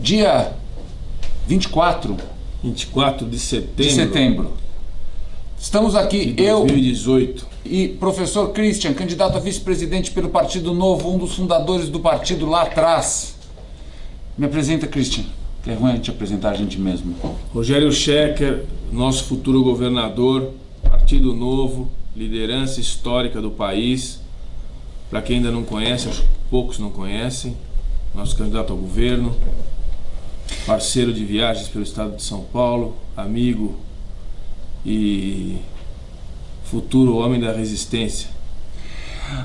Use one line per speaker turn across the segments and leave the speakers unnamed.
Dia 24
de
de setembro. Estamos aqui,
de 2018.
e professor Christian, candidato a vice-presidente pelo Partido Novo, um dos fundadores do partido lá atrás. Me apresenta, Christian. Que é ruim a gente apresentar a gente mesmo.
Rogério Schecker, nosso futuro governador, Partido Novo, liderança histórica do país. Para quem ainda não conhece, acho que poucos não conhecem, nosso candidato ao governo, parceiro de viagens pelo estado de São Paulo, amigo e futuro homem da resistência.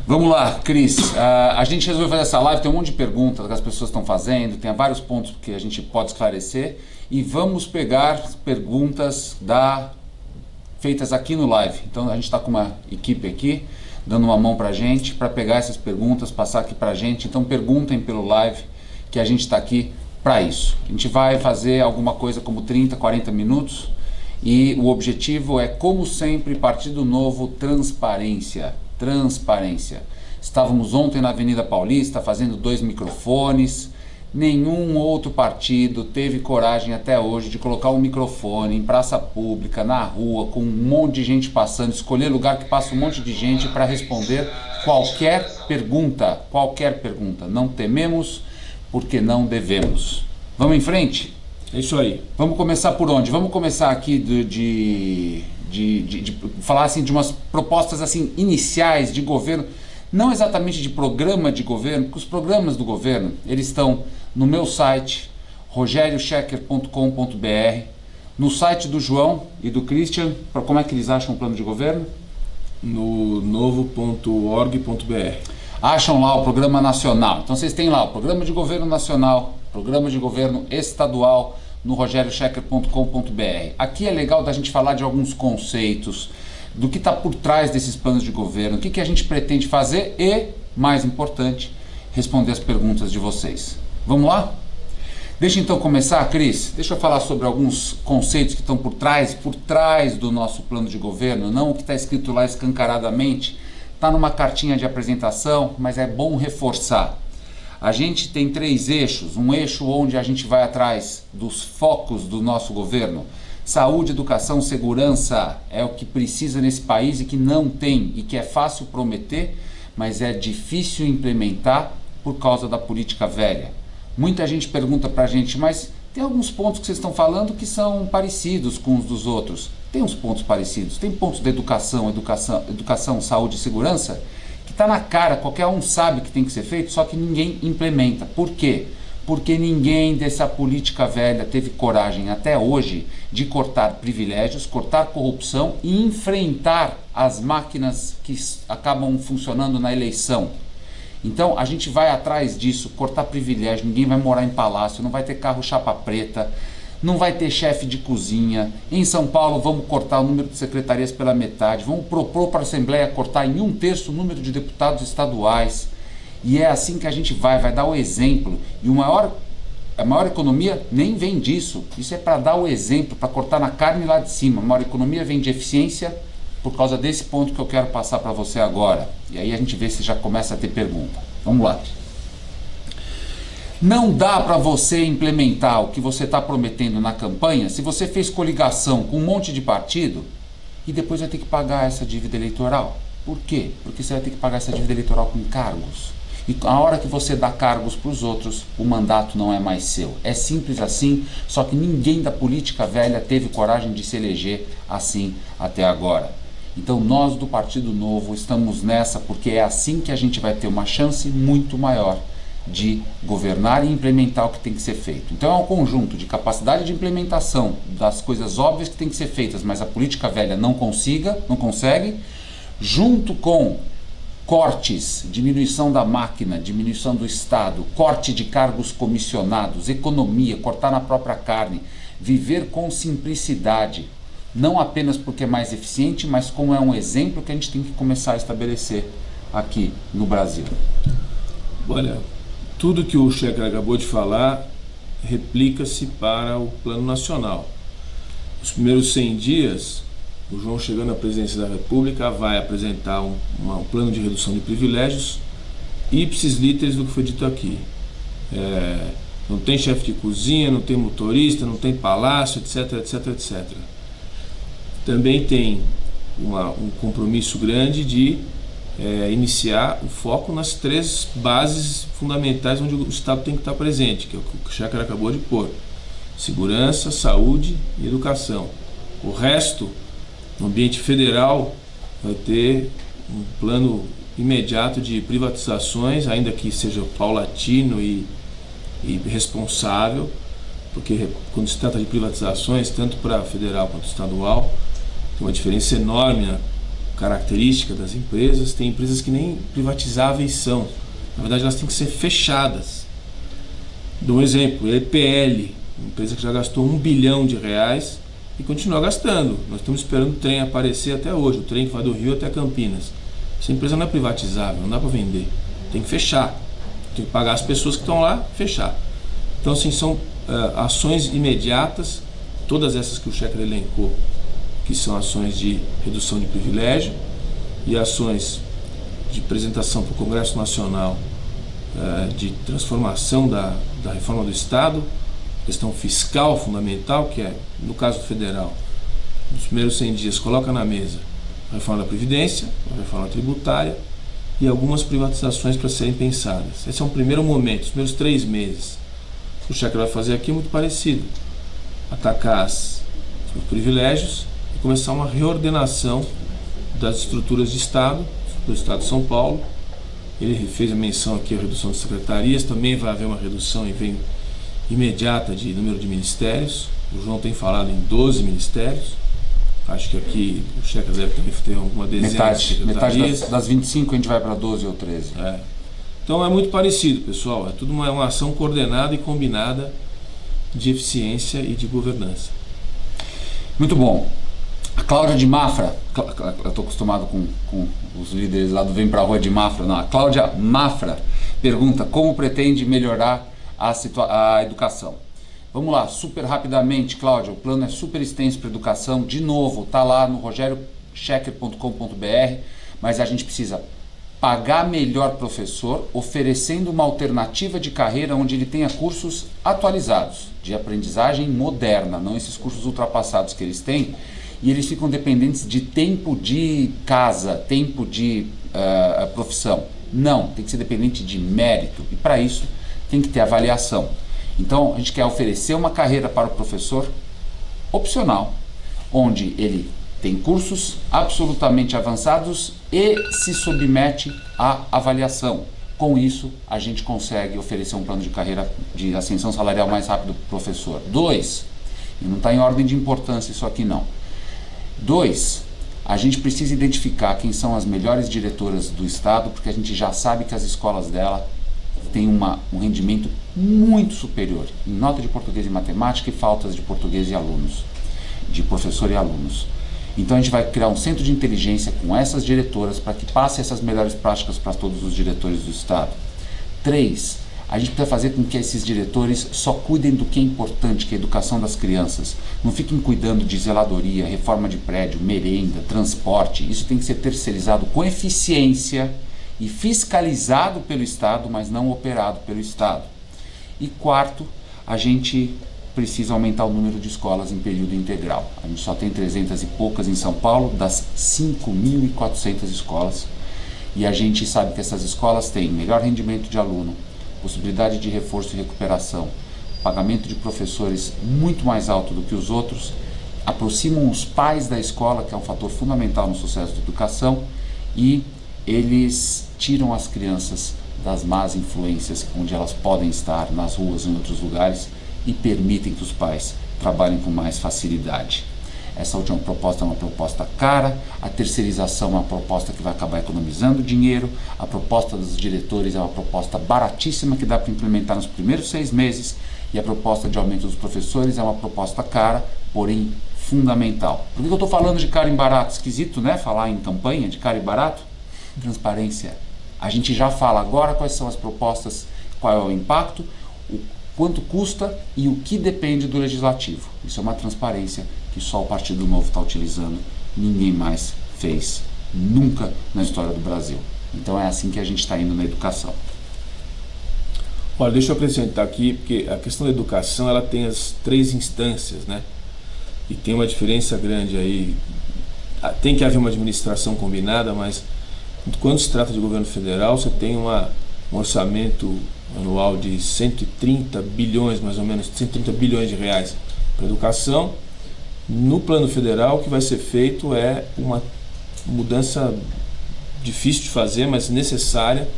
Vamos lá, Cris. A gente resolveu fazer essa live, tem um monte de perguntas que as pessoas estão fazendo, tem vários pontos que a gente pode esclarecer e vamos pegar perguntas feitas aqui no live. Então a gente está com uma equipe aqui, dando uma mão pra gente, para pegar essas perguntas, passar aqui pra gente. Então perguntem pelo live, que a gente está aqui para isso. A gente vai fazer alguma coisa como 30, 40 minutos e o objetivo é, como sempre, Partido Novo, transparência. Transparência. Estávamos ontem na Avenida Paulista fazendo 2 microfones. Nenhum outro partido teve coragem até hoje de colocar um microfone em praça pública, na rua, com um monte de gente passando, escolher lugar que passa um monte de gente para responder qualquer pergunta. Qualquer pergunta. Não tememos, porque não devemos. Vamos em frente?
É isso aí.
Vamos começar por onde? Vamos começar aqui de falar assim de umas propostas assim iniciais de governo, não exatamente de programa de governo, porque os programas do governo eles estão no meu site rogerioschecker.com.br, no site do João e do Christian. Como é que eles acham o plano de governo?
No novo.org.br.
Acham lá o programa nacional. Então vocês têm lá o programa de governo nacional, programa de governo estadual, no rogerioschecker.com.br. Aqui é legal da gente falar de alguns conceitos, do que está por trás desses planos de governo, o que a gente pretende fazer e, mais importante, responder as perguntas de vocês. Vamos lá? Deixa então começar, Cris. Deixa eu falar sobre alguns conceitos que estão por trás do nosso plano de governo, não o que está escrito lá escancaradamente. Está numa cartinha de apresentação, mas é bom reforçar. A gente tem 3 eixos, um eixo onde a gente vai atrás dos focos do nosso governo. Saúde, educação, segurança é o que precisa nesse país e que não tem, e que é fácil prometer, mas é difícil implementar por causa da política velha. Muita gente pergunta pra gente, mas tem alguns pontos que vocês estão falando que são parecidos com uns dos outros. Tem uns pontos parecidos, tem pontos da educação, saúde e segurança, que está na cara, qualquer um sabe que tem que ser feito, só que ninguém implementa. Por quê? Porque ninguém dessa política velha teve coragem até hoje de cortar privilégios, cortar corrupção e enfrentar as máquinas que acabam funcionando na eleição. Então a gente vai atrás disso, cortar privilégio, ninguém vai morar em palácio, não vai ter carro chapa preta, não vai ter chefe de cozinha. Em São Paulo vamos cortar o número de secretarias pela metade, vamos propor para a Assembleia cortar em 1/3 o número de deputados estaduais. E é assim que a gente vai dar o exemplo. E a maior economia nem vem disso. Isso é para dar o exemplo, para cortar na carne lá de cima. A maior economia vem de eficiência por causa desse ponto que eu quero passar para você agora. E aí a gente vê se já começa a ter pergunta. Vamos lá. Não dá para você implementar o que você está prometendo na campanha se você fez coligação com um monte de partido e depois vai ter que pagar essa dívida eleitoral. Por quê? Porque você vai ter que pagar essa dívida eleitoral com cargos. E a hora que você dá cargos para os outros, o mandato não é mais seu. É simples assim, só que ninguém da política velha teve coragem de se eleger assim até agora. Então nós do Partido Novo estamos nessa porque é assim que a gente vai ter uma chance muito maior de governar e implementar o que tem que ser feito. Então é um conjunto de capacidade de implementação das coisas óbvias que tem que ser feitas, mas a política velha não consegue, junto com cortes, diminuição da máquina, diminuição do Estado, corte de cargos comissionados, economia, cortar na própria carne, viver com simplicidade, não apenas porque é mais eficiente, mas como é um exemplo que a gente tem que começar a estabelecer aqui no Brasil.
Olha, tudo que o Schecker acabou de falar replica-se para o plano nacional. Os primeiros 100 dias, o João, chegando à presidência da República, vai apresentar um plano de redução de privilégios ipsis literis do que foi dito aqui. Não tem chefe de cozinha, não tem motorista, não tem palácio, etc, etc, etc. Também tem um compromisso grande de iniciar o foco nas 3 bases fundamentais onde o Estado tem que estar presente, que é o que o Schecker acabou de pôr: segurança, saúde e educação. O resto, no ambiente federal, vai ter um plano imediato de privatizações, ainda que seja paulatino e responsável, porque quando se trata de privatizações, tanto para federal quanto estadual, tem uma diferença enorme na característica das empresas. Tem empresas que nem privatizáveis são, na verdade elas têm que ser fechadas. Dou um exemplo: EPL, uma empresa que já gastou R$1 bilhão e continua gastando. Nós estamos esperando o trem aparecer até hoje, o trem que vai do Rio até Campinas. Essa empresa não é privatizável, não dá para vender, tem que fechar, tem que pagar as pessoas que estão lá, fechar. Então, assim, são ações imediatas, todas essas que o Schecker elencou, que são ações de redução de privilégio e ações de apresentação para o Congresso Nacional de transformação da reforma do Estado, questão fiscal fundamental, que é, no caso do federal, nos primeiros 100 dias coloca na mesa a reforma da Previdência, a reforma tributária e algumas privatizações para serem pensadas. Esse é um primeiro momento, os primeiros 3 meses. O Schecker vai fazer aqui muito parecido: atacar os privilégios e começar uma reordenação das estruturas de Estado, do Estado de São Paulo. Ele fez a menção aqui à redução de secretarias, também vai haver uma redução imediata de número de ministérios. O João tem falado em 12 ministérios. Acho que aqui o Schecker deve também ter alguma dezena de secretarias.
Metade das 25 a gente vai para 12 ou 13.
Então é muito parecido, pessoal. É tudo uma ação coordenada e combinada de eficiência e de governança.
Muito bom. A Cláudia de Mafra, eu estou acostumado com os líderes lá do Vem Pra Rua de Mafra, não. A Cláudia Mafra pergunta como pretende melhorar a educação. Vamos lá, super rapidamente, Cláudia, o plano é super extenso para educação, de novo, está lá no rogerioschecker.com.br, mas a gente precisa pagar melhor professor, oferecendo uma alternativa de carreira onde ele tenha cursos atualizados, de aprendizagem moderna, não esses cursos ultrapassados que eles têm, e eles ficam dependentes de tempo de casa, tempo de profissão. Não, tem que ser dependente de mérito, e para isso tem que ter avaliação. Então, a gente quer oferecer uma carreira para o professor opcional, onde ele tem cursos absolutamente avançados e se submete à avaliação. Com isso, a gente consegue oferecer um plano de carreira de ascensão salarial mais rápido para o professor. 2, e não está em ordem de importância isso aqui não. 2, a gente precisa identificar quem são as melhores diretoras do Estado, porque a gente já sabe que as escolas dela têm um rendimento muito superior em nota de português e matemática e faltas de português e alunos, de professor e alunos. Então a gente vai criar um centro de inteligência com essas diretoras para que passe essas melhores práticas para todos os diretores do Estado. 3, a gente precisa fazer com que esses diretores só cuidem do que é importante, que é a educação das crianças. Não fiquem cuidando de zeladoria, reforma de prédio, merenda, transporte. Isso tem que ser terceirizado com eficiência e fiscalizado pelo Estado, mas não operado pelo Estado. E 4, a gente precisa aumentar o número de escolas em período integral. A gente só tem 300 e poucas em São Paulo, das 5.400 escolas. E a gente sabe que essas escolas têm melhor rendimento de aluno, possibilidade de reforço e recuperação, pagamento de professores muito mais alto do que os outros, aproximam os pais da escola, que é um fator fundamental no sucesso da educação, e eles tiram as crianças das más influências onde elas podem estar, nas ruas e em outros lugares, e permitem que os pais trabalhem com mais facilidade. Essa última proposta é uma proposta cara, a terceirização é uma proposta que vai acabar economizando dinheiro, a proposta dos diretores é uma proposta baratíssima que dá para implementar nos primeiros 6 meses, e a proposta de aumento dos professores é uma proposta cara, porém fundamental. Por que eu estou falando de caro e barato? Esquisito, né? Falar em campanha de caro e barato? Transparência. A gente já fala agora quais são as propostas, qual é o impacto, o quanto custa e o que depende do legislativo. Isso é uma transparência que só o Partido Novo está utilizando, ninguém mais fez, nunca na história do Brasil. Então é assim que a gente está indo na educação.
Olha, deixa eu acrescentar aqui, porque a questão da educação, ela tem as 3 instâncias, né? E tem uma diferença grande aí. Tem que haver uma administração combinada, mas quando se trata de governo federal, você tem um orçamento anual de 130 bilhões, mais ou menos, 130 bilhões de reais para educação. No plano federal, o que vai ser feito é uma mudança difícil de fazer, mas necessária,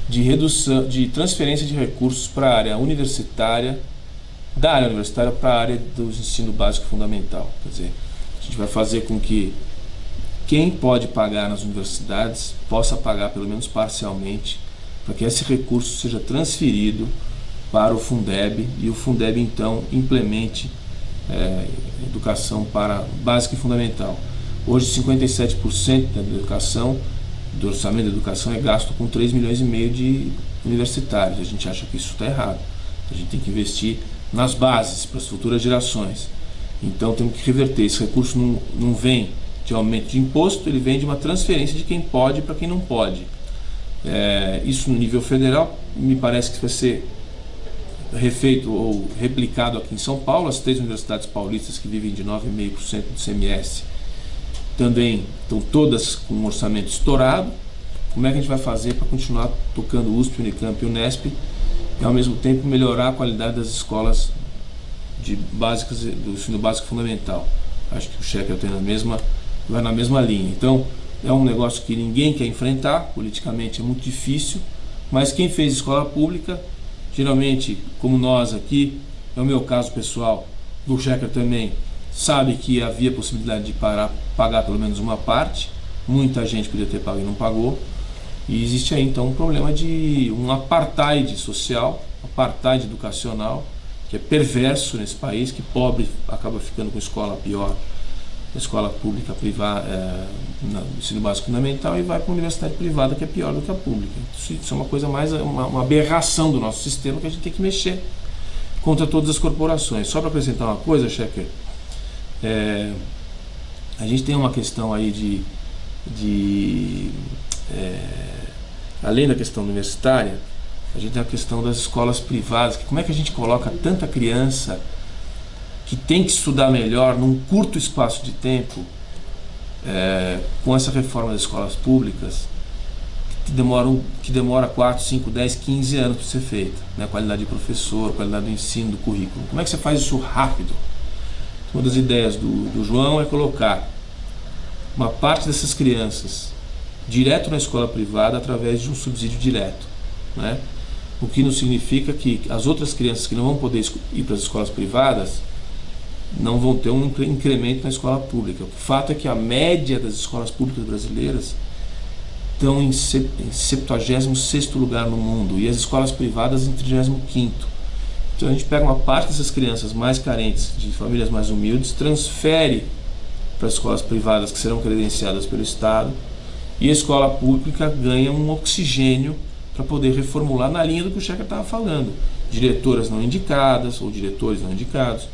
de redução, de transferência de recursos para a área universitária, da área universitária para a área do ensino básico fundamental. Quer dizer, a gente vai fazer com que quem pode pagar nas universidades possa pagar pelo menos parcialmente, para que esse recurso seja transferido para o Fundeb e o Fundeb então implemente educação para básica e fundamental. Hoje 57% da educação, do orçamento da educação é gasto com 3,5 milhões de universitários. A gente acha que isso está errado. A gente tem que investir nas bases para as futuras gerações. Então temos que reverter. Esse recurso não vem de aumento de imposto, ele vem de uma transferência de quem pode para quem não pode. Isso no nível federal me parece que vai ser refeito ou replicado aqui em São Paulo. As 3 universidades paulistas que vivem de 9,5% do CMS também estão todas com um orçamento estourado. Como é que a gente vai fazer para continuar tocando USP, Unicamp e Unesp e ao mesmo tempo melhorar a qualidade das escolas básicas, do ensino básico fundamental? Acho que o Shecker vai na mesma linha. Então é um negócio que ninguém quer enfrentar, politicamente é muito difícil, mas quem fez escola pública, geralmente como nós aqui, é o meu caso pessoal, do Shecker também, sabe que havia possibilidade de pagar pelo menos uma parte. Muita gente podia ter pago e não pagou, e existe aí então um problema de um apartheid social, apartheid educacional, que é perverso nesse país, que pobre acaba ficando com escola pior, escola pública privada, no ensino básico fundamental, e vai para uma universidade privada que é pior do que a pública. Isso é uma coisa mais, uma aberração do nosso sistema que a gente tem que mexer contra todas as corporações. Só para apresentar uma coisa, Shecker, a gente tem uma questão aí além da questão universitária, a gente tem a questão das escolas privadas, que como é que a gente coloca tanta criança que tem que estudar melhor num curto espaço de tempo, com essa reforma das escolas públicas, que demora 4, 5, 10, 15 anos para ser feita, né? Qualidade de professor, qualidade do ensino, do currículo. Como é que você faz isso rápido? Uma das ideias do João é colocar uma parte dessas crianças direto na escola privada através de um subsídio direto, né? O que não significa que as outras crianças que não vão poder ir para as escolas privadas não vão ter um incremento na escola pública. O fato é que a média das escolas públicas brasileiras estão em 76º lugar no mundo e as escolas privadas em 35º. Então a gente pega uma parte dessas crianças mais carentes, de famílias mais humildes, transfere para as escolas privadas que serão credenciadas pelo Estado, e a escola pública ganha um oxigênio para poder reformular na linha do que o Shecker estava falando. Diretoras não indicadas ou diretores não indicados,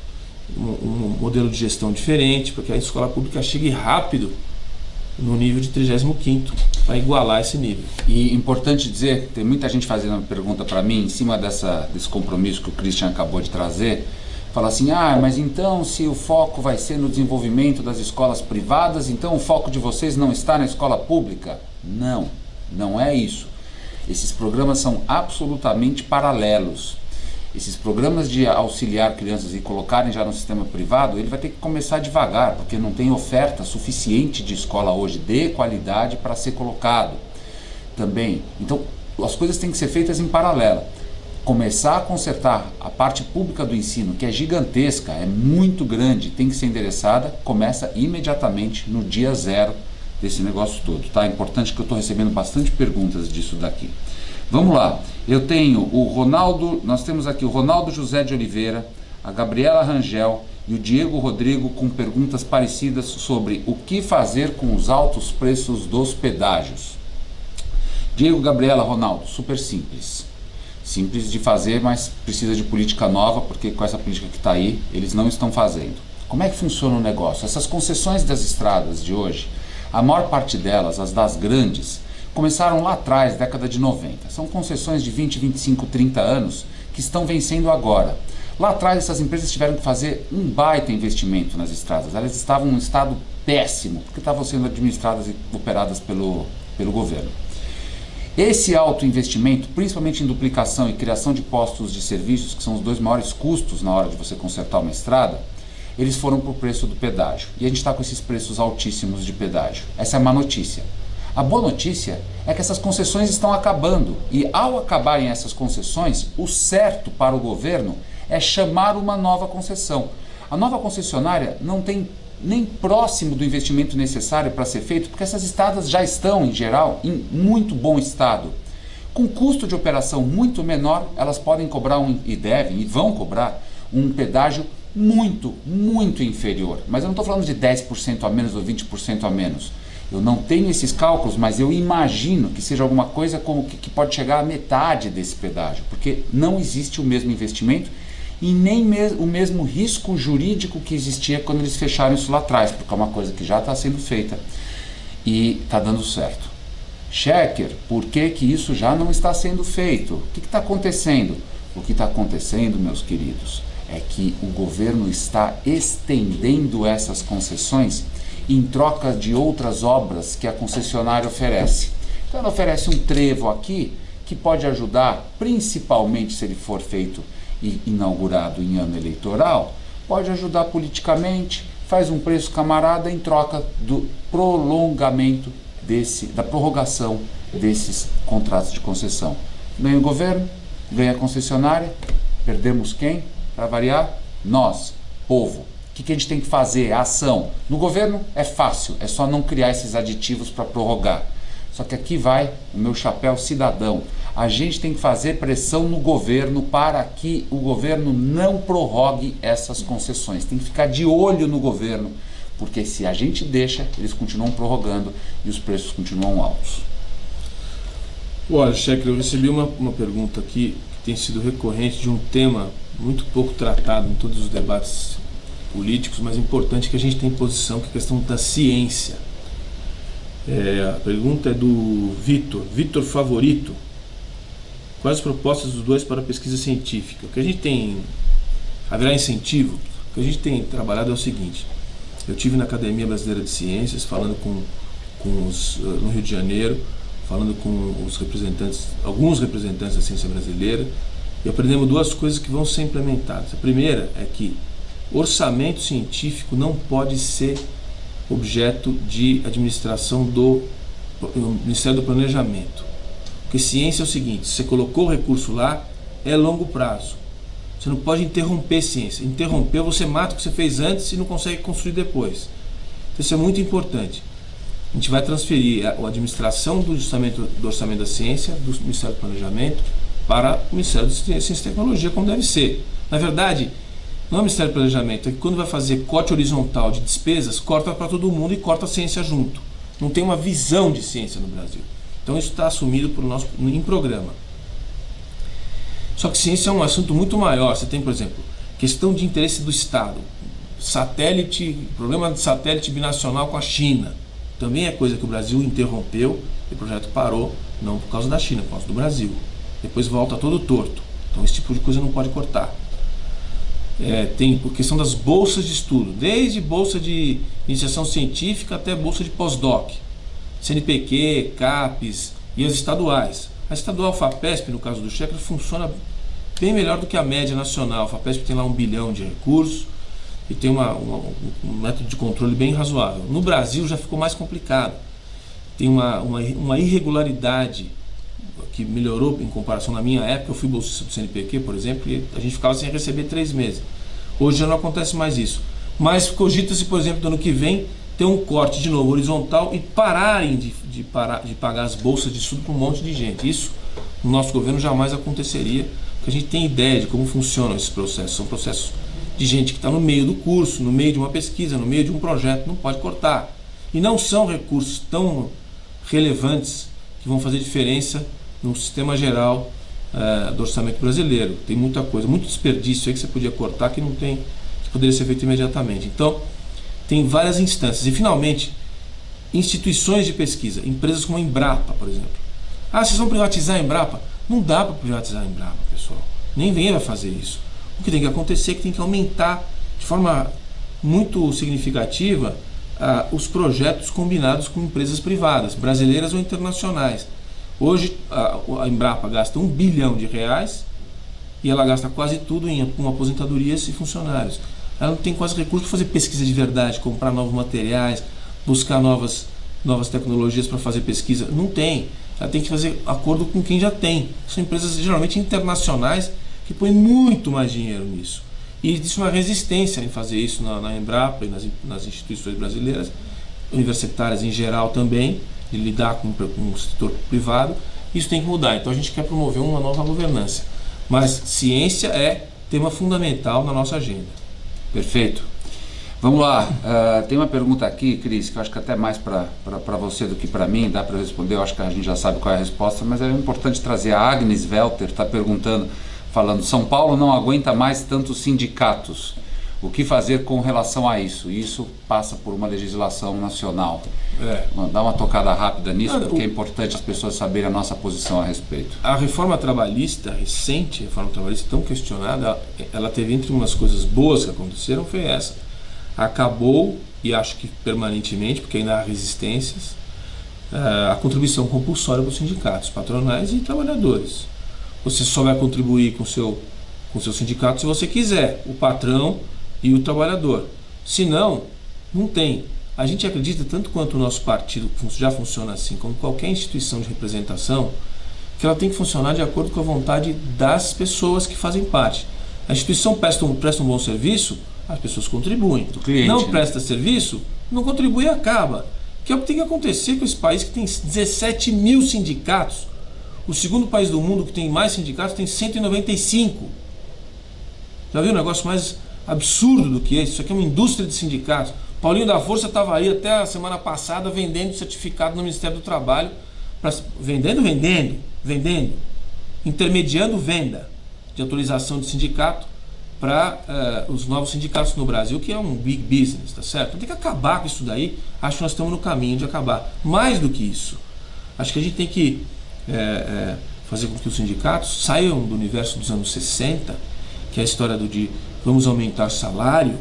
um modelo de gestão diferente, para que a escola pública chegue rápido no nível de 35º, para igualar esse nível.
E importante dizer, tem muita gente fazendo uma pergunta para mim, em cima desse compromisso que o Christian acabou de trazer, fala assim, mas então se o foco vai ser no desenvolvimento das escolas privadas, então o foco de vocês não está na escola pública? Não, não é isso. Esses programas são absolutamente paralelos. Esses programas de auxiliar crianças e colocarem já no sistema privado, ele vai ter que começar devagar, porque não tem oferta suficiente de escola hoje de qualidade para ser colocado também. Então, as coisas têm que ser feitas em paralelo. Começar a consertar a parte pública do ensino, que é gigantesca, é muito grande, tem que ser endereçada, começa imediatamente no dia zero desse negócio todo, tá? É importante que eu estou recebendo bastante perguntas disso daqui. Vamos lá, eu tenho o Ronaldo, nós temos aqui o Ronaldo José de Oliveira, a Gabriela Rangel e o Diego Rodrigo com perguntas parecidas sobre o que fazer com os altos preços dos pedágios. Diego, Gabriela, Ronaldo, super simples. Simples de fazer, mas precisa de política nova, porque com essa política que está aí, eles não estão fazendo. Como é que funciona o negócio? Essas concessões das estradas de hoje, a maior parte delas, as das grandes, começaram lá atrás, década de 90. São concessões de 20, 25, 30 anos que estão vencendo agora. Lá atrás essas empresas tiveram que fazer um baita investimento nas estradas. Elas estavam em um estado péssimo, porque estavam sendo administradas e operadas pelo governo. Esse alto investimento, principalmente em duplicação e criação de postos de serviços, que são os dois maiores custos na hora de você consertar uma estrada, eles foram para o preço do pedágio. E a gente está com esses preços altíssimos de pedágio. Essa é a má notícia. A boa notícia é que essas concessões estão acabando. E ao acabarem essas concessões, o certo para o governo é chamar uma nova concessão. A nova concessionária não tem nem próximo do investimento necessário para ser feito, porque essas estradas já estão, em geral, em muito bom estado. Com custo de operação muito menor, elas podem cobrar e devem, e vão cobrar, um pedágio muito, muito inferior. Mas eu não estou falando de 10% a menos ou 20% a menos. Eu não tenho esses cálculos, mas eu imagino que seja alguma coisa como que pode chegar à metade desse pedágio, porque não existe o mesmo investimento e nem o mesmo risco jurídico que existia quando eles fecharam isso lá atrás, porque é uma coisa que já está sendo feita e está dando certo. Shekhar, por que isso já não está sendo feito? O que está acontecendo? O que está acontecendo, meus queridos, é que o governo está estendendo essas concessões em troca de outras obras que a concessionária oferece. Então ela oferece um trevo aqui que pode ajudar, principalmente se ele for feito e inaugurado em ano eleitoral, pode ajudar politicamente, faz um preço camarada em troca do prolongamento da prorrogação desses contratos de concessão. Ganha o governo, ganha a concessionária, perdemos quem? Para variar, nós, povo. O que a gente tem que fazer? A ação. No governo é fácil, é só não criar esses aditivos para prorrogar. Só que aqui vai o meu chapéu cidadão. A gente tem que fazer pressão no governo para que o governo não prorrogue essas concessões. Tem que ficar de olho no governo, porque se a gente deixa, eles continuam prorrogando e os preços continuam altos.
Olha, Shekhar, eu recebi uma pergunta aqui que tem sido recorrente de um tema muito pouco tratado em todos os debates políticos, mas importante que a gente tem posição, que é a questão da ciência. A pergunta é do Vitor Favorito. Quais as propostas dos dois para a pesquisa científica? O que a gente tem, haverá incentivo? O que a gente tem trabalhado é o seguinte: eu tive na Academia Brasileira de Ciências, falando no Rio de Janeiro, falando com alguns representantes da ciência brasileira, e aprendemos duas coisas que vão ser implementadas. A primeira é que orçamento científico não pode ser objeto de administração do Ministério do Planejamento. Porque ciência é o seguinte: se você colocou o recurso lá, é longo prazo. Você não pode interromper ciência. Interromper, você mata o que você fez antes e não consegue construir depois. Então isso é muito importante. A gente vai transferir a administração do orçamento da ciência, do Ministério do Planejamento, para o Ministério da Ciência e Tecnologia, como deve ser. Na verdade, não é o Ministério do Planejamento, é que quando vai fazer corte horizontal de despesas, corta para todo mundo e corta a ciência junto. Não tem uma visão de ciência no Brasil. Então isso está assumido em programa. Só que ciência é um assunto muito maior. Você tem, por exemplo, questão de interesse do Estado, problema de satélite binacional com a China. Também é coisa que o Brasil interrompeu e o projeto parou, não por causa da China, por causa do Brasil. Depois volta todo torto. Então esse tipo de coisa não pode cortar. Tem por questão das bolsas de estudo, desde bolsa de iniciação científica até bolsa de pós-doc, CNPq, CAPES e as estaduais. A estadual FAPESP, no caso do Shekhar, funciona bem melhor do que a média nacional. A FAPESP tem lá 1 bilhão de recursos e tem um método de controle bem razoável. No Brasil já ficou mais complicado. Tem uma irregularidade que melhorou em comparação na minha época. Eu fui bolsista do CNPq, por exemplo, e a gente ficava sem receber 3 meses. Hoje já não acontece mais isso. Mas cogita-se, por exemplo, do ano que vem, ter um corte de novo horizontal e pararem de pagar as bolsas de estudo para um monte de gente. Isso no nosso governo jamais aconteceria, porque a gente tem ideia de como funcionam esses processos. São processos de gente que está no meio do curso, no meio de uma pesquisa, no meio de um projeto, não pode cortar. E não são recursos tão relevantes que vão fazer diferença no sistema geral do orçamento brasileiro. Tem muita coisa, muito desperdício aí que você podia cortar que poderia ser feito imediatamente. Então, tem várias instâncias. E finalmente, instituições de pesquisa, empresas como a Embrapa, por exemplo. Ah, vocês vão privatizar a Embrapa? Não dá para privatizar a Embrapa, pessoal. Ninguém vai fazer isso. O que tem que acontecer é que tem que aumentar de forma muito significativa os projetos combinados com empresas privadas, brasileiras ou internacionais. Hoje a Embrapa gasta R$1 bilhão e ela gasta quase tudo com aposentadorias e funcionários. Ela não tem quase recurso para fazer pesquisa de verdade, comprar novos materiais, buscar novas tecnologias para fazer pesquisa. Não tem. Ela tem que fazer acordo com quem já tem. São empresas geralmente internacionais que põem muito mais dinheiro nisso. E existe uma resistência em fazer isso na Embrapa e nas instituições brasileiras, universitárias em geral também, de lidar com o setor privado. Isso tem que mudar. Então a gente quer promover uma nova governança. Mas ciência é tema fundamental na nossa agenda.
Perfeito. Vamos lá. Tem uma pergunta aqui, Cris, que eu acho que até mais para você do que para mim, dá para responder. Eu acho que a gente já sabe qual é a resposta, mas é importante trazer. A Agnes Welter está perguntando, falando: São Paulo não aguenta mais tantos sindicatos. O que fazer com relação a isso? Isso passa por uma legislação nacional. Dá uma tocada rápida nisso, porque é importante as pessoas saberem a nossa posição a respeito.
A reforma trabalhista, recente reforma trabalhista tão questionada, ela teve, entre umas coisas boas que aconteceram, foi essa. Acabou, e acho que permanentemente, porque ainda há resistências, a contribuição compulsória para os sindicatos, patronais e trabalhadores. Você só vai contribuir com o seu sindicato se você quiser, o patrão e o trabalhador. Se não, não tem. A gente acredita, tanto quanto o nosso partido já funciona assim, como qualquer instituição de representação, que ela tem que funcionar de acordo com a vontade das pessoas que fazem parte. A instituição presta um bom serviço, as pessoas contribuem.
Do cliente,
não presta serviço, não contribui e acaba. Que é o que tem que acontecer com esse país que tem 17 mil sindicatos. O segundo país do mundo que tem mais sindicatos tem 195. Já viu um negócio mais absurdo do que esse? Isso aqui é uma indústria de sindicatos. Paulinho da Força estava aí até a semana passada vendendo certificado no Ministério do Trabalho. Vendendo, intermediando venda de autorização de sindicato para os novos sindicatos no Brasil, que é um big business, tá certo? Então tem que acabar com isso daí. Acho que nós estamos no caminho de acabar. Mais do que isso, acho que a gente tem que fazer com que os sindicatos saiam do universo dos anos 60, que é a história de vamos aumentar salário,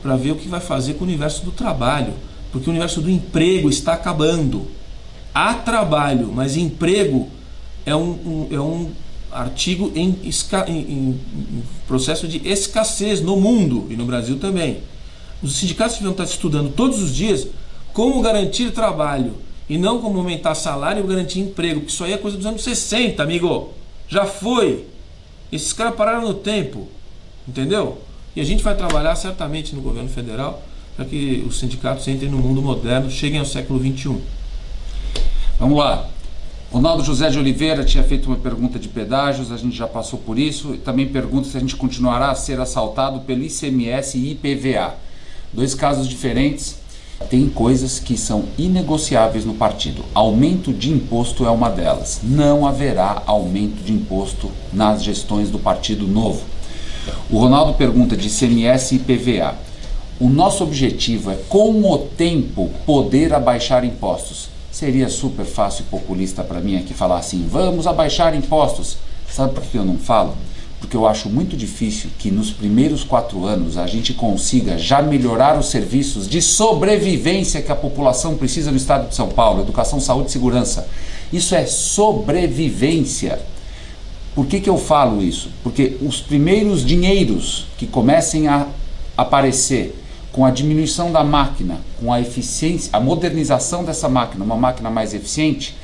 para ver o que vai fazer com o universo do trabalho, porque o universo do emprego está acabando. Há trabalho, mas emprego é um artigo em processo de escassez no mundo e no Brasil também. Os sindicatos deviam estar estudando todos os dias como garantir trabalho e não como aumentar salário e garantir emprego, porque isso aí é coisa dos anos 60, amigo. Já foi. Esses caras pararam no tempo, entendeu? E a gente vai trabalhar certamente no governo federal para que os sindicatos entrem no mundo moderno, cheguem ao século XXI.
Vamos lá. Ronaldo José de Oliveira tinha feito uma pergunta de pedágios, a gente já passou por isso. Também pergunta se a gente continuará a ser assaltado pelo ICMS e IPVA. Dois casos diferentes. Tem coisas que são inegociáveis no partido. Aumento de imposto é uma delas. Não haverá aumento de imposto nas gestões do Partido Novo. O Ronaldo pergunta de ICMS e IPVA. O nosso objetivo é, com o tempo, poder abaixar impostos. Seria super fácil e populista para mim aqui falar assim, vamos abaixar impostos. Sabe por que eu não falo? Porque eu acho muito difícil que nos primeiros 4 anos a gente consiga já melhorar os serviços de sobrevivência que a população precisa no estado de São Paulo, educação, saúde e segurança. Isso é sobrevivência. Por que eu falo isso? Porque os primeiros dinheiros que comecem a aparecer com a diminuição da máquina, com a eficiência, a modernização dessa máquina, uma máquina mais eficiente,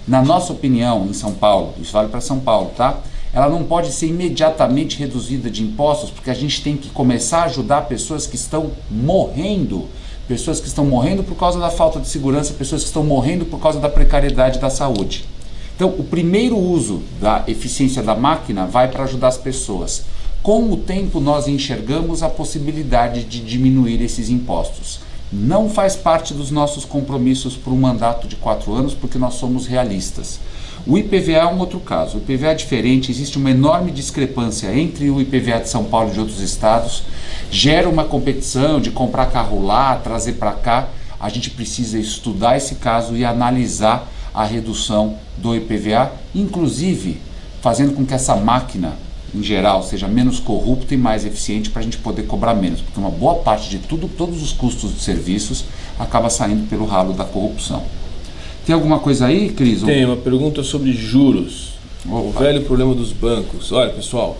na nossa opinião, em São Paulo, isso vale para São Paulo, tá? Ela não pode ser imediatamente reduzida de impostos, porque a gente tem que começar a ajudar pessoas que estão morrendo por causa da falta de segurança, pessoas que estão morrendo por causa da precariedade da saúde. Então, o primeiro uso da eficiência da máquina vai para ajudar as pessoas. Com o tempo, nós enxergamos a possibilidade de diminuir esses impostos. Não faz parte dos nossos compromissos para um mandato de 4 anos, porque nós somos realistas. O IPVA é um outro caso. O IPVA é diferente, existe uma enorme discrepância entre o IPVA de São Paulo e de outros estados. Gera uma competição de comprar carro lá, trazer para cá. a gente precisa estudar esse caso e analisar a redução do IPVA, inclusive fazendo com que essa máquina, em geral, seja menos corrupta e mais eficiente para a gente poder cobrar menos, porque uma boa parte de todos os custos de serviços acaba saindo pelo ralo da corrupção. Tem alguma coisa aí, Cris?
Tem uma pergunta sobre juros.
Opa.
O velho problema dos bancos. Olha, pessoal,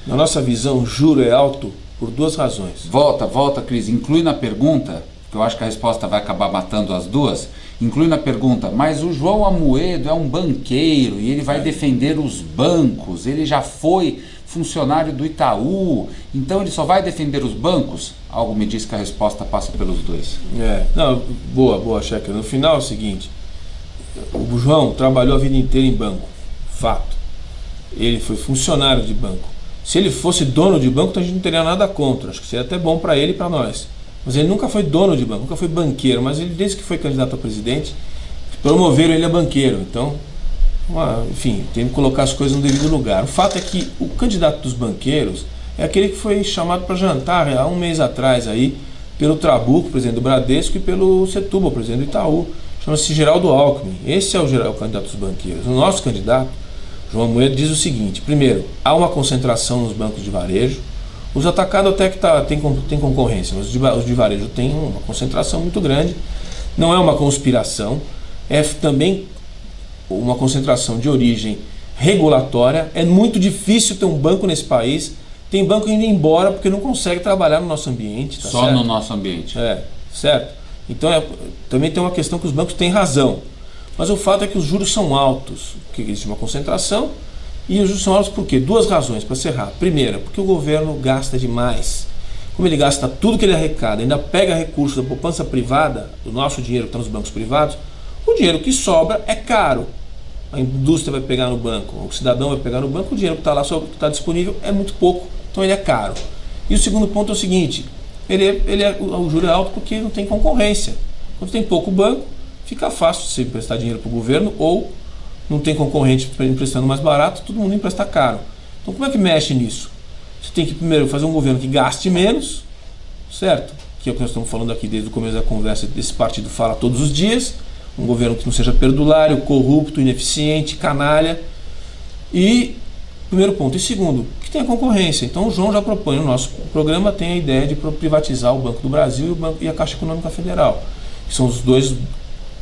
na nossa visão, o juro é alto por duas razões.
Volta, Cris. Inclui na pergunta, que eu acho que a resposta vai acabar matando as duas. Inclui na pergunta, mas o João Amoedo é um banqueiro e ele vai defender os bancos, ele já foi funcionário do Itaú, então ele só vai defender os bancos? Algo me diz que a resposta passa pelos dois.
Não, boa, Checa. No final é o seguinte, o João trabalhou a vida inteira em banco, fato. Ele foi funcionário de banco. Se ele fosse dono de banco, então a gente não teria nada contra, acho que seria até bom para ele e para nós. Mas ele nunca foi dono de banco, nunca foi banqueiro, mas ele, desde que foi candidato a presidente, promoveram ele a banqueiro. Então, enfim, tem que colocar as coisas no devido lugar. O fato é que o candidato dos banqueiros é aquele que foi chamado para jantar há um mês atrás aí, pelo Trabuco, presidente do Bradesco, e pelo Setúbal, presidente do Itaú. Chama-se Geraldo Alckmin. Esse é o candidato dos banqueiros. O nosso candidato, João Amoedo, diz o seguinte: primeiro, há uma concentração nos bancos de varejo. Os atacados até que tem concorrência, mas os de varejo têm uma concentração muito grande. Não é uma conspiração, é também uma concentração de origem regulatória. É muito difícil ter um banco nesse país. Tem banco indo embora porque não consegue trabalhar no nosso ambiente. Tá
Só
certo?
no nosso ambiente.
Certo. Então também tem uma questão que os bancos têm razão. Mas o fato é que os juros são altos, que existe uma concentração. E os juros são altos por quê? Duas razões para encerrar. Primeira, porque o governo gasta demais. Como ele gasta tudo que ele arrecada, ainda pega recursos da poupança privada, do nosso dinheiro que está nos bancos privados, o dinheiro que sobra é caro. A indústria vai pegar no banco, o cidadão vai pegar no banco, o dinheiro que está lá, que está disponível, é muito pouco, então ele é caro. E o segundo ponto é o seguinte, o juro é alto porque não tem concorrência. Quando tem pouco banco, fica fácil de você emprestar dinheiro para o governo, ou não tem concorrente emprestando mais barato, todo mundo empresta caro. Então como é que mexe nisso? Você tem que primeiro fazer um governo que gaste menos, certo? Que é o que nós estamos falando aqui desde o começo da conversa, desse partido fala todos os dias. Um governo que não seja perdulário, corrupto, ineficiente, canalha. E, primeiro ponto. E segundo, que tenha concorrência. Então o João já propõe no nosso programa, tem a ideia de privatizar o Banco do Brasil e a Caixa Econômica Federal. Que são os dois,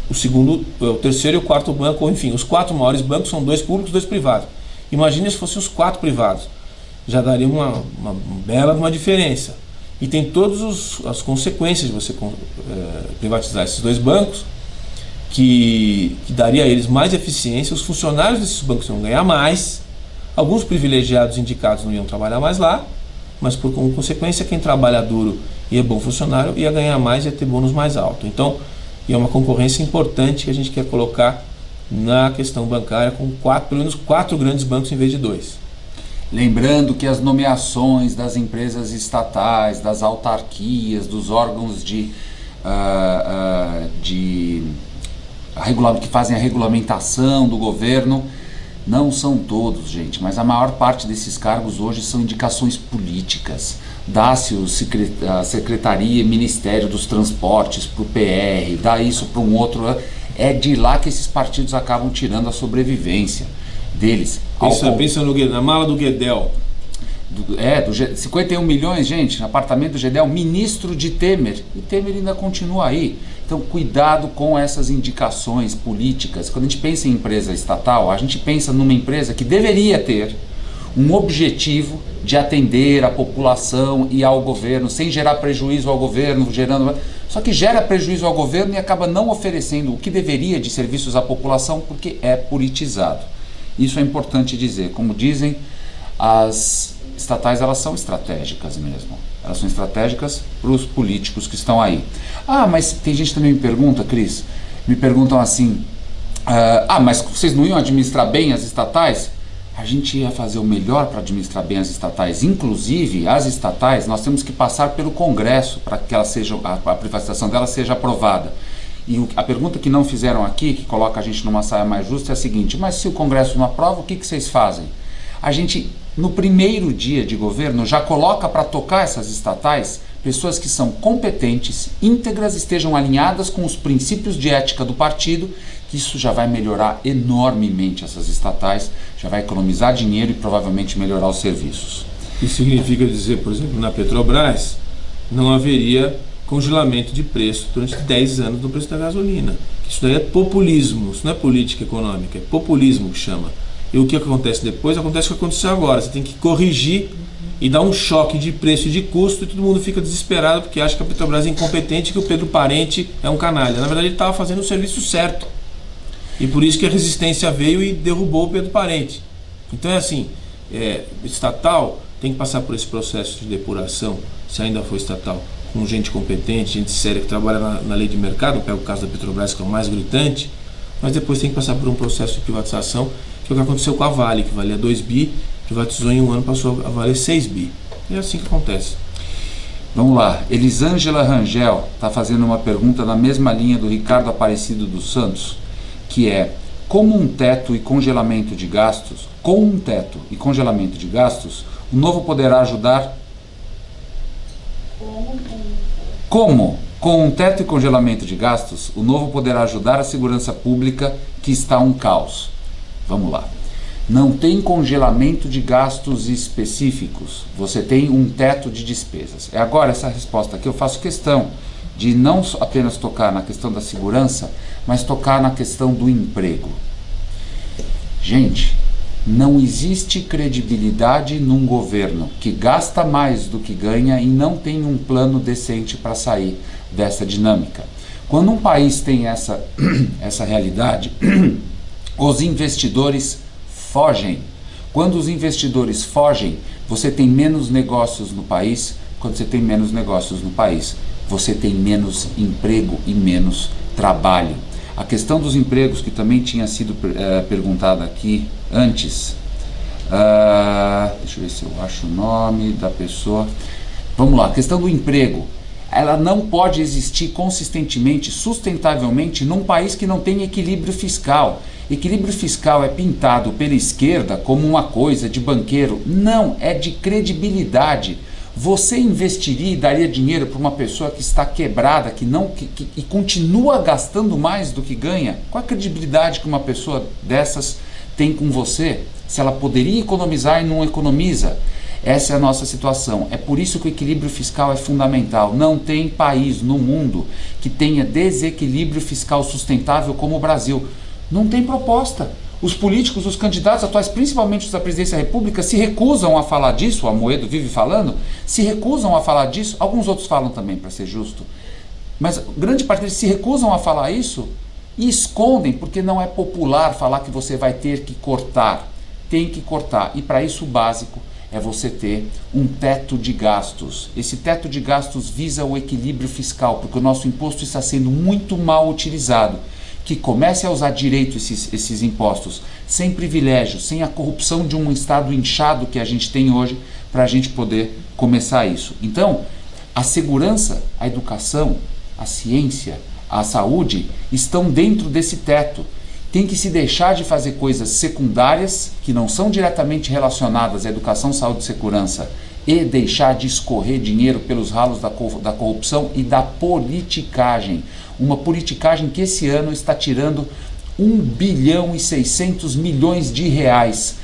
o terceiro e o quarto banco, ou enfim, os quatro maiores bancos são dois públicos e dois privados. Imagine se fossem os quatro privados. Já daria uma bela diferença. E tem todas as consequências de você privatizar esses dois bancos, que daria a eles mais eficiência, os funcionários desses bancos iam ganhar mais, alguns privilegiados indicados não iam trabalhar mais lá, mas por consequência quem trabalha duro e é bom funcionário ia ganhar mais e ia ter bônus mais alto. Então, é uma concorrência importante que a gente quer colocar na questão bancária com pelo menos quatro grandes bancos em vez de dois.
Lembrando que as nomeações das empresas estatais, das autarquias, dos órgãos que fazem a regulamentação do governo, não são todos, gente, mas a maior parte desses cargos hoje são indicações políticas. Dá-se a Secretaria e Ministério dos Transportes para o PR, dá isso para um outro. É de lá que esses partidos acabam tirando a sobrevivência deles.
Pensa na mala do Guedel.
51 milhões, gente, no apartamento do Gedel, ministro de Temer, e Temer ainda continua aí. Então, cuidado com essas indicações políticas. Quando a gente pensa em empresa estatal, a gente pensa numa empresa que deveria ter um objetivo de atender a população e ao governo, sem gerar prejuízo ao governo, só que gera prejuízo ao governo e acaba não oferecendo o que deveria de serviços à população porque é politizado. Isso é importante dizer. Como dizem, as estatais, elas são estratégicas mesmo. Elas são estratégicas para os políticos que estão aí. Mas tem gente que também me pergunta, Cris, me perguntam assim, mas vocês não iam administrar bem as estatais? A gente ia fazer o melhor para administrar bem as estatais. Inclusive, as estatais, nós temos que passar pelo Congresso para que a privatização delas seja aprovada. E a pergunta que não fizeram aqui, que coloca a gente numa saia mais justa, é a seguinte: mas se o Congresso não aprova, o que vocês fazem? A gente, no primeiro dia de governo, já coloca para tocar essas estatais pessoas que são competentes, íntegras, estejam alinhadas com os princípios de ética do partido, que isso já vai melhorar enormemente essas estatais, já vai economizar dinheiro e provavelmente melhorar os serviços.
Isso significa dizer, por exemplo, na Petrobras não haveria congelamento de preço durante 10 anos no preço da gasolina. Isso daí é populismo, isso não é política econômica, é populismo que chama. E o que acontece depois? Acontece o que aconteceu agora. Você tem que corrigir e dar um choque de preço e de custo, e todo mundo fica desesperado porque acha que a Petrobras é incompetente e que o Pedro Parente é um canalha. Na verdade, ele estava fazendo o serviço certo. E por isso que a resistência veio e derrubou o Pedro Parente. Então é assim, estatal tem que passar por esse processo de depuração, se ainda for estatal, com gente competente, gente séria que trabalha na lei de mercado. Pega o caso da Petrobras, que é o mais gritante, mas depois tem que passar por um processo de privatização, que é o que aconteceu com a Vale, que valia 2 bi, privatizou em um ano, passou a valer 6 bi. É assim que acontece.
Vamos lá, Elisângela Rangel está fazendo uma pergunta na mesma linha do Ricardo Aparecido dos Santos, que é: como um teto e congelamento de gastos, o novo poderá ajudar? Como? Com um teto e congelamento de gastos, o novo poderá ajudar a segurança pública, que está um caos. Vamos lá. Não tem congelamento de gastos específicos, você tem um teto de despesas. Agora, essa resposta aqui eu faço questão de não apenas tocar na questão da segurança, mas tocar na questão do emprego. Gente, não existe credibilidade num governo que gasta mais do que ganha e não tem um plano decente para sair dessa dinâmica. Quando um país tem essa realidade, os investidores fogem. Quando os investidores fogem, você tem menos negócios no país. Quando você tem menos negócios no país, você tem menos emprego e menos trabalho. A questão dos empregos, que também tinha sido perguntada aqui antes, deixa eu ver se eu acho o nome da pessoa. Vamos lá, a questão do emprego, ela não pode existir consistentemente, sustentavelmente, num país que não tem equilíbrio fiscal. Equilíbrio fiscal é pintado pela esquerda como uma coisa de banqueiro. Não, é de credibilidade. Você investiria e daria dinheiro para uma pessoa que está quebrada, e continua gastando mais do que ganha? Qual a credibilidade que uma pessoa dessas tem com você, se ela poderia economizar e não economiza? Essa é a nossa situação. É por isso que o equilíbrio fiscal é fundamental. Não tem país no mundo que tenha desequilíbrio fiscal sustentável como o Brasil. Não tem proposta. Os políticos, os candidatos atuais, principalmente os da presidência da República, se recusam a falar disso. O Amoedo vive falando, se recusam a falar disso. Alguns outros falam também, para ser justo. Mas grande parte deles se recusam a falar isso e escondem, porque não é popular falar que você vai ter que cortar. Tem que cortar. E para isso o básico é você ter um teto de gastos. Esse teto de gastos visa o equilíbrio fiscal, porque o nosso imposto está sendo muito mal utilizado. Que comece a usar direito esses impostos, sem privilégios, sem a corrupção de um Estado inchado que a gente tem hoje, para a gente poder começar isso. Então, a segurança, a educação, a ciência, a saúde estão dentro desse teto. Tem que se deixar de fazer coisas secundárias que não são diretamente relacionadas à educação, saúde e segurança, e deixar de escorrer dinheiro pelos ralos da corrupção e da politicagem. Uma politicagem que esse ano está tirando 1 bilhão e 600 milhões de reais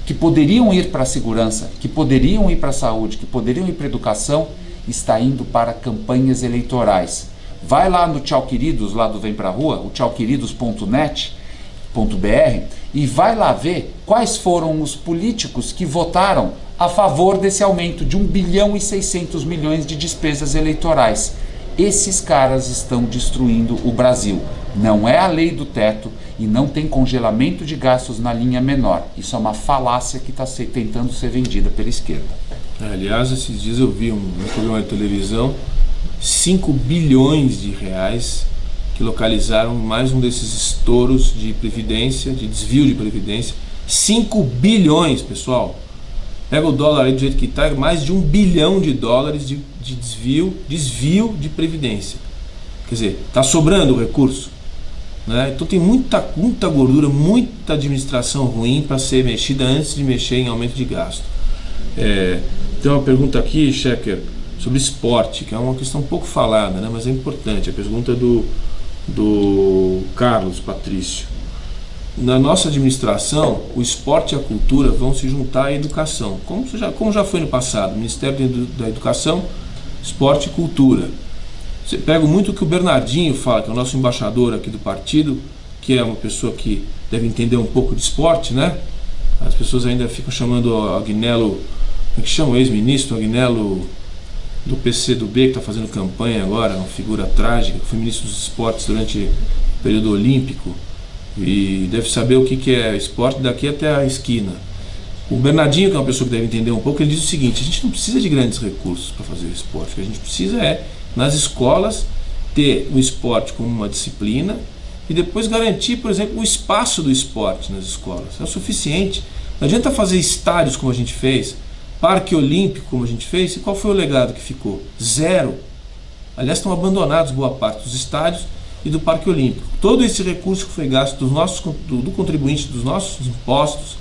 que poderiam ir para a segurança, que poderiam ir para a saúde, que poderiam ir para a educação, está indo para campanhas eleitorais. Vai lá no Tchau Queridos, lá do Vem Pra Rua, o tchauqueridos.net.br, e vai lá ver quais foram os políticos que votaram a favor desse aumento de 1 bilhão e 600 milhões de despesas eleitorais. Esses caras estão destruindo o Brasil. Não é a lei do teto e não tem congelamento de gastos na linha menor. Isso é uma falácia que está tentando ser vendida pela esquerda.
Aliás, esses dias eu vi um programa de televisão, 5 bilhões de reais que localizaram mais um desses estouros de previdência, de desvio de previdência. 5 bilhões, pessoal. Pega o dólar aí do jeito que está, mais de 1 bilhão de dólares de desvio de previdência. Quer dizer, está sobrando o recurso, né? Então tem muita gordura, muita administração ruim para ser mexida antes de mexer em aumento de gasto. Tem uma pergunta aqui, Shecker, sobre esporte, que é uma questão pouco falada, né, mas é importante. A pergunta do Carlos Patrício. Na nossa administração, o esporte e a cultura vão se juntar à educação, como já foi no passado, Ministério da Educação, Esporte e Cultura. Você pega muito o que o Bernardinho fala, que é o nosso embaixador aqui do partido, que é uma pessoa que deve entender um pouco de esporte, né? As pessoas ainda ficam chamando o Agnello, como é que chama o ex-ministro, Agnello do PCdoB, que está fazendo campanha agora, uma figura trágica, que foi ministro dos esportes durante o período olímpico, e deve saber o que é esporte daqui até a esquina. O Bernardinho, que é uma pessoa que deve entender um pouco, ele diz o seguinte: a gente não precisa de grandes recursos para fazer o esporte, o que a gente precisa é, nas escolas, ter o esporte como uma disciplina e depois garantir, por exemplo, o espaço do esporte nas escolas. É o suficiente. Não adianta fazer estádios como a gente fez, parque olímpico como a gente fez, e qual foi o legado que ficou? Zero. Aliás, estão abandonados boa parte dos estádios e do parque olímpico. Todo esse recurso que foi gasto do contribuinte, dos nossos impostos,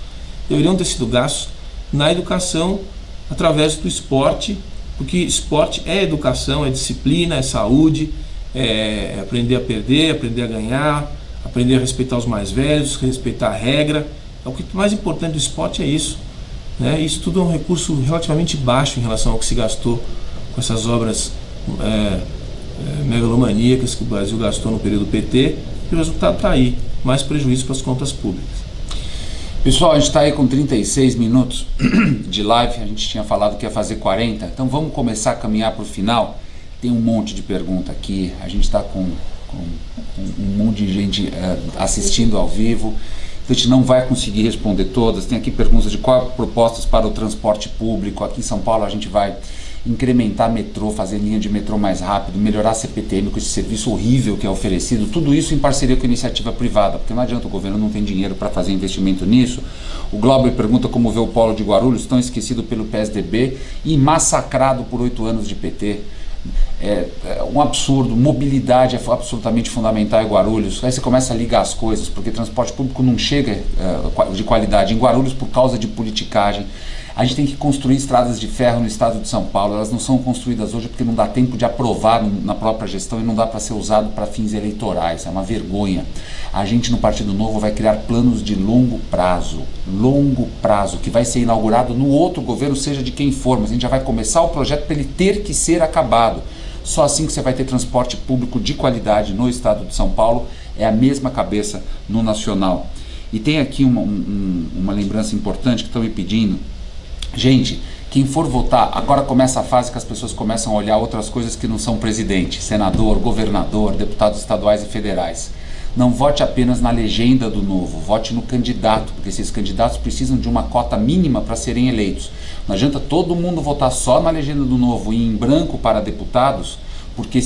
deveriam ter sido gastos na educação através do esporte, porque esporte é educação, é disciplina, é saúde, é aprender a perder, aprender a ganhar, aprender a respeitar os mais velhos, respeitar a regra. O que mais importante do esporte é isso, né? Isso tudo é um recurso relativamente baixo em relação ao que se gastou com essas obras megalomaníacas que o Brasil gastou no período PT, e o resultado está aí, mais prejuízo para as contas públicas.
Pessoal, a gente está aí com 36 minutos de live, a gente tinha falado que ia fazer 40, então vamos começar a caminhar para o final. Tem um monte de pergunta aqui, a gente está com um monte de gente assistindo ao vivo, então a gente não vai conseguir responder todas. Tem aqui perguntas de quais propostas para o transporte público. Aqui em São Paulo a gente vai incrementar metrô, fazer linha de metrô mais rápido, melhorar CPTM com esse serviço horrível que é oferecido, tudo isso em parceria com a iniciativa privada, porque não adianta, o governo não tem dinheiro para fazer investimento nisso. O Glauber pergunta como vê o polo de Guarulhos, tão esquecido pelo PSDB e massacrado por 8 anos de PT. É um absurdo, mobilidade é absolutamente fundamental em Guarulhos. Aí você começa a ligar as coisas, porque transporte público não chega de qualidade em Guarulhos por causa de politicagem. A gente tem que construir estradas de ferro no estado de São Paulo, elas não são construídas hoje porque não dá tempo de aprovar na própria gestão e não dá para ser usado para fins eleitorais, é uma vergonha. A gente no Partido Novo vai criar planos de longo prazo, que vai ser inaugurado no outro governo, seja de quem for, mas a gente já vai começar o projeto para ele ter que ser acabado. Só assim que você vai ter transporte público de qualidade no estado de São Paulo, é a mesma cabeça no nacional. E tem aqui uma lembrança importante que estão me pedindo. Gente, quem for votar, agora começa a fase que as pessoas começam a olhar outras coisas que não são presidente, senador, governador, deputados estaduais e federais. Não vote apenas na legenda do Novo, vote no candidato, porque esses candidatos precisam de uma cota mínima para serem eleitos. Não adianta todo mundo votar só na legenda do Novo e em branco para deputados, porque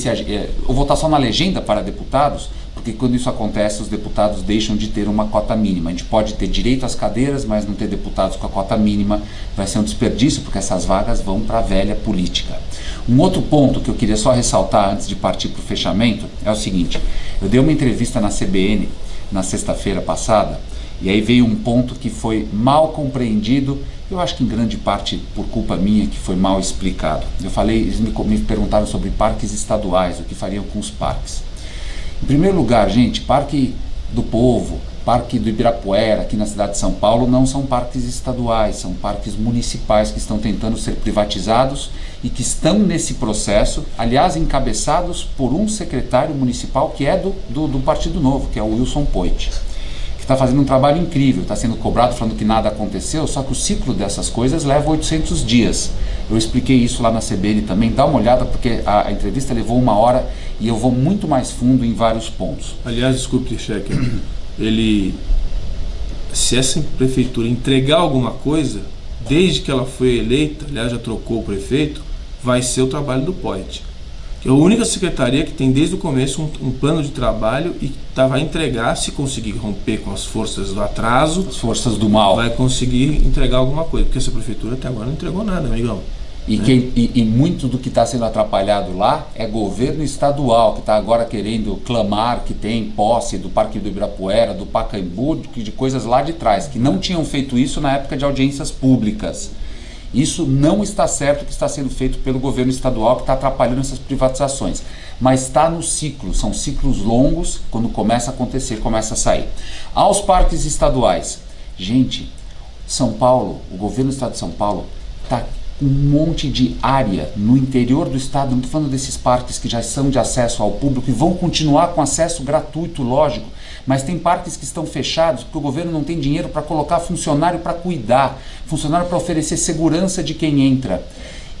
ou votar só na legenda para deputados, porque quando isso acontece os deputados deixam de ter uma cota mínima. A gente pode ter direito às cadeiras, mas não ter deputados com a cota mínima vai ser um desperdício, porque essas vagas vão para a velha política. Um outro ponto que eu queria só ressaltar antes de partir para o fechamento é o seguinte: eu dei uma entrevista na CBN na sexta-feira passada, e aí veio um ponto que foi mal compreendido, eu acho que em grande parte por culpa minha, que foi mal explicado. Eu falei, eles me perguntaram sobre parques estaduais, o que fariam com os parques. Em primeiro lugar, gente, Parque do Povo, Parque do Ibirapuera, aqui na cidade de São Paulo, não são parques estaduais, são parques municipais que estão tentando ser privatizados e que estão nesse processo, aliás, encabeçados por um secretário municipal que é do Partido Novo, que é o Wilson Poit, que está fazendo um trabalho incrível, está sendo cobrado falando que nada aconteceu, só que o ciclo dessas coisas leva 800 dias. Eu expliquei isso lá na CBN também, dá uma olhada, porque a entrevista levou 1 hora e eu vou muito mais fundo em vários pontos.
Aliás, desculpe, Cheque, se essa prefeitura entregar alguma coisa, desde que ela foi eleita, aliás já trocou o prefeito, vai ser o trabalho do Poit, que é a única secretaria que tem desde o começo um plano de trabalho e vai entregar, se conseguir romper com as forças do atraso,
as forças do mal,
vai conseguir entregar alguma coisa, porque essa prefeitura até agora não entregou nada, amigão.
E muito do que está sendo atrapalhado lá é governo estadual, que está agora querendo clamar que tem posse do Parque do Ibirapuera, do Pacaembu, de coisas lá de trás, que não tinham feito isso na época de audiências públicas. Isso não está certo que está sendo feito pelo governo estadual, que está atrapalhando essas privatizações. Mas está no ciclo, são ciclos longos, quando começa a acontecer, começa a sair. Aos parques estaduais, gente, São Paulo, o governo do estado de São Paulo está com um monte de área no interior do estado, não estou falando desses parques que já são de acesso ao público e vão continuar com acesso gratuito, lógico, mas tem parques que estão fechados porque o governo não tem dinheiro para colocar funcionário para cuidar, funcionário para oferecer segurança de quem entra.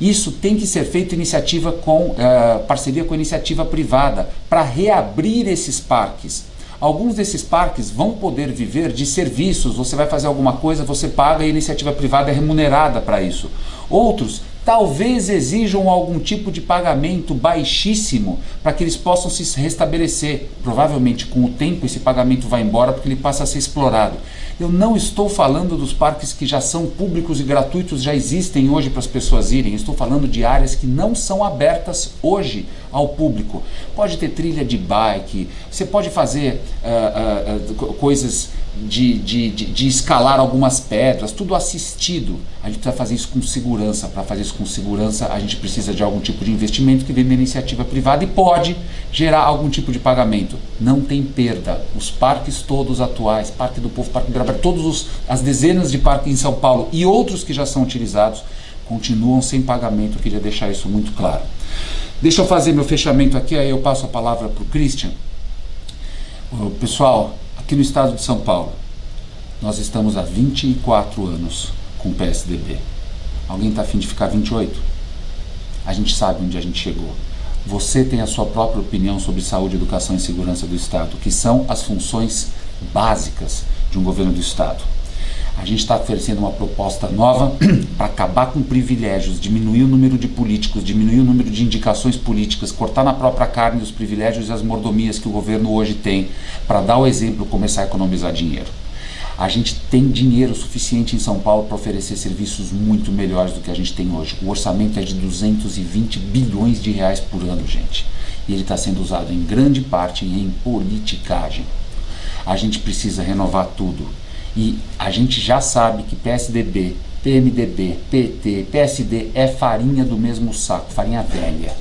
Isso tem que ser feito iniciativa com parceria com a iniciativa privada para reabrir esses parques. Alguns desses parques vão poder viver de serviços, você vai fazer alguma coisa, você paga e a iniciativa privada é remunerada para isso. Outros talvez exijam algum tipo de pagamento baixíssimo para que eles possam se restabelecer. Provavelmente com o tempo esse pagamento vai embora porque ele passa a ser explorado. Eu não estou falando dos parques que já são públicos e gratuitos, já existem hoje para as pessoas irem. Estou falando de áreas que não são abertas hoje ao público. Pode ter trilha de bike, você pode fazer coisas de escalar algumas pedras, tudo assistido. A gente precisa fazer isso com segurança. Para fazer isso com segurança, a gente precisa de algum tipo de investimento que vem da iniciativa privada e pode gerar algum tipo de pagamento. Não tem perda. Os parques todos atuais, Parque do Povo, Parque do Ibirapuera, as dezenas de parques em São Paulo e outros que já são utilizados, continuam sem pagamento. Eu queria deixar isso muito claro. Deixa eu fazer meu fechamento aqui, aí eu passo a palavra para o Christian. Pessoal, aqui no estado de São Paulo, nós estamos há 24 anos com o PSDB. Alguém está a fim de ficar 28? A gente sabe onde a gente chegou. Você tem a sua própria opinião sobre saúde, educação e segurança do estado, que são as funções básicas de um governo do estado. A gente está oferecendo uma proposta nova para acabar com privilégios, diminuir o número de políticos, diminuir o número de indicações políticas, cortar na própria carne os privilégios e as mordomias que o governo hoje tem, para dar o exemplo, começar a economizar dinheiro. A gente tem dinheiro suficiente em São Paulo para oferecer serviços muito melhores do que a gente tem hoje. O orçamento é de 220 bilhões de reais por ano, gente. E ele está sendo usado em grande parte em politicagem. A gente precisa renovar tudo. E a gente já sabe que PSDB, PMDB, PT, PSD é farinha do mesmo saco, farinha velha.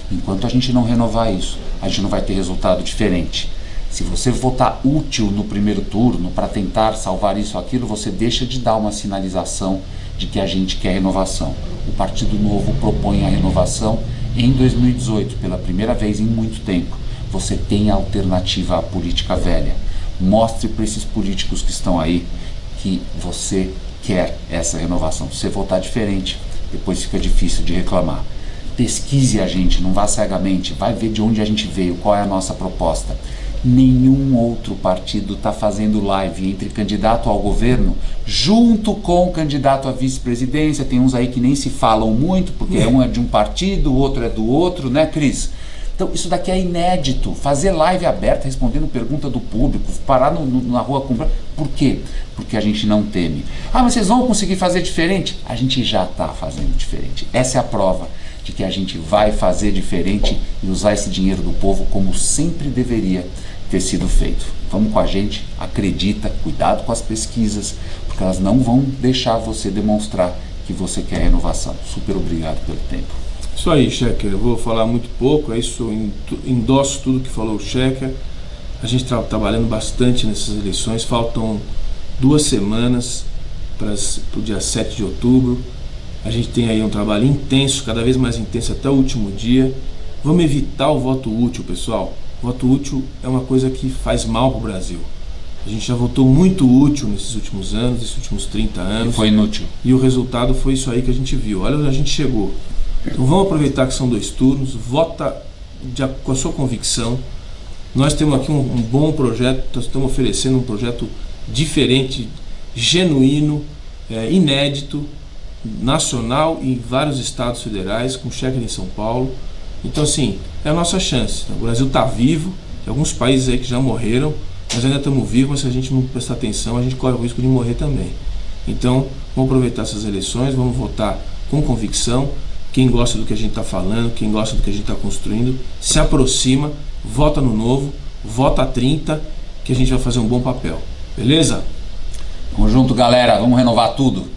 Enquanto a gente não renovar isso, a gente não vai ter resultado diferente. Se você votar útil no primeiro turno para tentar salvar isso ou aquilo, você deixa de dar uma sinalização de que a gente quer renovação. O Partido Novo propõe a renovação em 2018, pela primeira vez em muito tempo. Você tem a alternativa à política velha. Mostre para esses políticos que estão aí que você quer essa renovação. Se você votar diferente, depois fica difícil de reclamar. Pesquise a gente, não vá cegamente, vai ver de onde a gente veio, qual é a nossa proposta. Nenhum outro partido está fazendo live entre candidato ao governo junto com o candidato à vice-presidência. Tem uns aí que nem se falam muito, porque um é de um partido, o outro é do outro, né, Cris? Então isso daqui é inédito, fazer live aberta respondendo pergunta do público, parar na rua comprar. Por quê? Porque a gente não teme. Ah, mas vocês vão conseguir fazer diferente? A gente já está fazendo diferente. Essa é a prova de que a gente vai fazer diferente e usar esse dinheiro do povo como sempre deveria ter sido feito. Vamos com a gente, acredita, cuidado com as pesquisas, porque elas não vão deixar você demonstrar que você quer renovação. Super obrigado pelo tempo.
Isso aí, Checker, eu vou falar muito pouco, é isso, endosso tudo que falou o Checker. A gente está trabalhando bastante nessas eleições, faltam 2 semanas para o dia 7 de outubro. A gente tem aí um trabalho intenso, cada vez mais intenso até o último dia. Vamos evitar o voto útil, pessoal. O voto útil é uma coisa que faz mal para o Brasil. A gente já votou muito útil nesses últimos anos, nesses últimos 30 anos.
E foi inútil.
E o resultado foi isso aí que a gente viu. Olha onde a gente chegou. Então vamos aproveitar que são 2 turnos, vota com a sua convicção. Nós temos aqui um bom projeto, nós estamos oferecendo um projeto diferente, genuíno, inédito, nacional e em vários estados federais, com Checker em São Paulo. Então assim, é a nossa chance. O Brasil está vivo, tem alguns países aí que já morreram, nós ainda estamos vivos, mas se a gente não prestar atenção, a gente corre o risco de morrer também. Então, vamos aproveitar essas eleições, vamos votar com convicção. Quem gosta do que a gente está falando, quem gosta do que a gente está construindo, se aproxima, vota no novo, vota 30, que a gente vai fazer um bom papel. Beleza?
Vamos junto, galera, vamos renovar tudo.